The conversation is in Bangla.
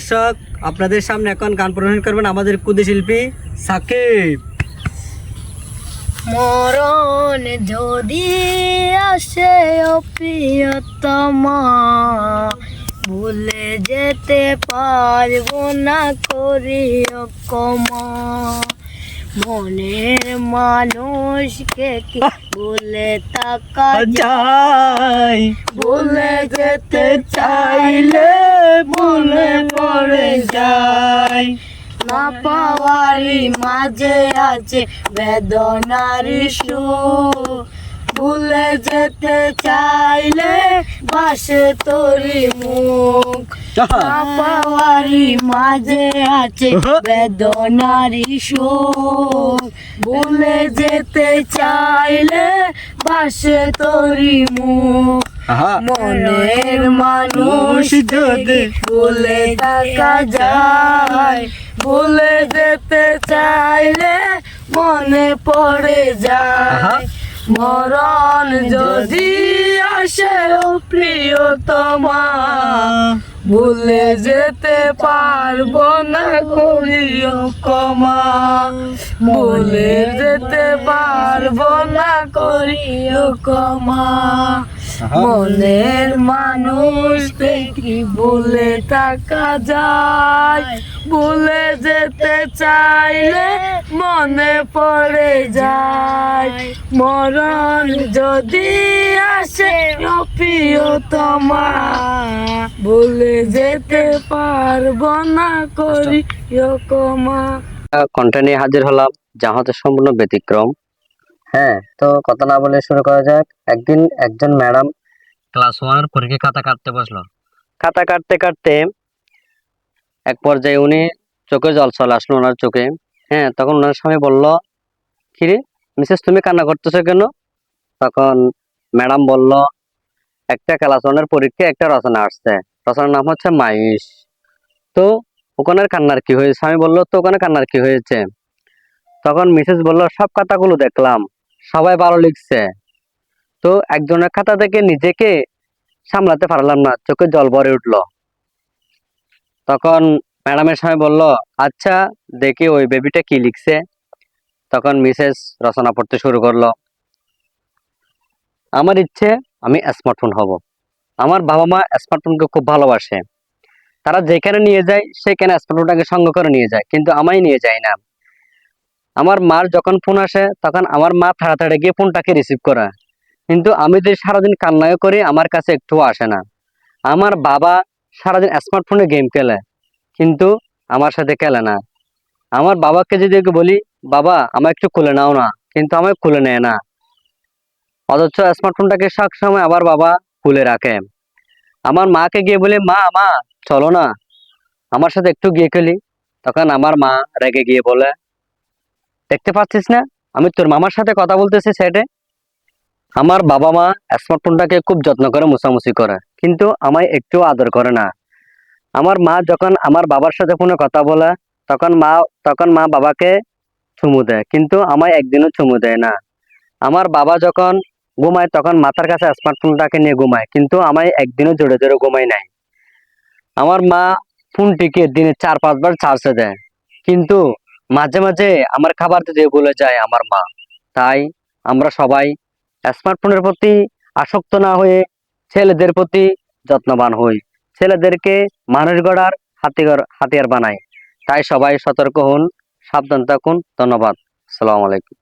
দর্শক, আপনাদের সামনে এখন গান পরিবেশন করবেন আমাদের কুদে শিল্পী সাকিব। মরণ যদি আসে ও প্রিয়তমা, ভুলে যেতে পারবো না করিও ক্ষমা। মনের মানুষকে কি ভুলে থাকা যায়? ভুলে যেতে চাইলে মনে পড়ে যায়। না পাওয়ারই মাঝে আছে বেদনার সুর, ভুলে যেতে চাইলে বাসে তোরি মুখ। না পাওয়ারই মাঝে আছে বেদনার সুর, ভুলে যেতে চাইলে বাসে তোরি মুখ। মনের মানুষ যদি ভুলে থাকা যায়, ভুলে যেতে চাইলে মনে পড়ে যায়। মরণ যদি আসে ও প্রিয়তমা, ভুলে যেতে পারবো না করিও ক্ষমা। ভুলে যেতে পারবো না করিও ক্ষমা। মনের মানুষকে কি ভুলে থাকা যায়? ভুলে যেতে চাইলে মনে পড়ে যায়। মরণ যদি আসে ও প্রিয়তমা, ভুলে যেতে পারবো না করিও ক্ষমা। কন্টেন্ট নিয়ে হাজির হলাম, যা হতে সম্পূর্ণ ব্যতিক্রম। হ্যাঁ, তো কথা না বলে শুরু করা যাক। একদিন একজন ম্যাডাম ক্লাস 1 পরীক্ষা খাতা কাটতে বসলো। খাতা কাটতে কাটতে এক পর্যায়ে উনি চোখে জল চলে আসলো ওনার চোখে। হ্যাঁ, তখন ওনার স্বামী বলল, কিরে মিসেস, তুমি কান্না করতেছো কেন? তখন ম্যাডাম বলল, একটা ক্লাস 1 পরীক্ষা একটা রচনা আসছে, রচনার নাম হচ্ছে মাইশ। তো ওখানে কান্নার কি হয়েছে? স্বামী বললো, তো ওখানে কান্নার কি হয়েছে? তখন মিসেস বলল, সব খাতাগুলো দেখলাম, সবাই ভালো লিখছে, তো একজনের খাতা থেকে নিজেকে সামলাতে পারলাম না, চোখে জল ভরে উঠলো। তখন ম্যাডামের স্বামী বলল, আচ্ছা দেখি ওই বেবিটা কি লিখছে। তখন মিসেস রচনা পড়তে শুরু করলো। আমার ইচ্ছে আমি স্মার্টফোন হব। আমার বাবা মা স্মার্টফোনকে খুব ভালোবাসে, তারা যেখানে নিয়ে যায় সেখানে স্মার্টফোনটাকে সঙ্গে করে নিয়ে যায়, কিন্তু আমায় নিয়ে যায় না। আমার মার যখন ফোন আসে তখন আমার মা তাড়াতাড়ি গিয়ে ফোনটাকে রিসিভ করে, কিন্তু আমি যে সারাদিন কান্নায় করি আমার কাছে একটুও আসে না। আমার বাবা সারাদিন স্মার্টফোনে গেম খেলে, কিন্তু আমার সাথে খেলে না। আমার বাবাকে যদি বলি, বাবা আমার একটু খুলে নাও না, কিন্তু আমায় খুলে নেয় না। অথচ স্মার্টফোনটাকে সব সময় আবার বাবা খুলে রাখে। আমার মাকে গিয়ে বলি, মা মা চলো না আমার সাথে একটু গিয়ে খেলি। তখন আমার মা রেগে গিয়ে বলে, দেখতে পাচ্ছিস না আমি তোর মামার সাথে কথা বলতেছি সেটে। আমার বাবা মা স্মার্টফোনটাকে খুব যত্ন করে মোছামুছি করে, কিন্তু আমায় একটু আদর করে না। আমার মা যখন আমার বাবার সাথে ফোনে কথা বলে তখন মা বাবাকে চুমু দেয়, কিন্তু আমায় একদিনও চুমু দেয় না। আমার বাবা যখন ঘুমায় তখন মাথার কাছে স্মার্টফোনটাকে নিয়ে ঘুমায়, কিন্তু আমায় একদিনও জোরে জোরে ঘুমাই নাই। আমার মা ফোনটিকে দিনে 4-5 বার চার্জে দেয়, কিন্তু মাঝে মাঝে আমার খাবার দিতে ভুলে যায় আমার মা। তাই আমরা সবাই স্মার্টফোনের প্রতি আসক্ত না হয়ে ছেলেদের প্রতি যত্নবান হই, ছেলেদেরকে মানুষ গড়ার হাতিয়ার বানাই। তাই সবাই সতর্ক হন, সাবধান থাকুন। ধন্যবাদ। আসসালামু আলাইকুম।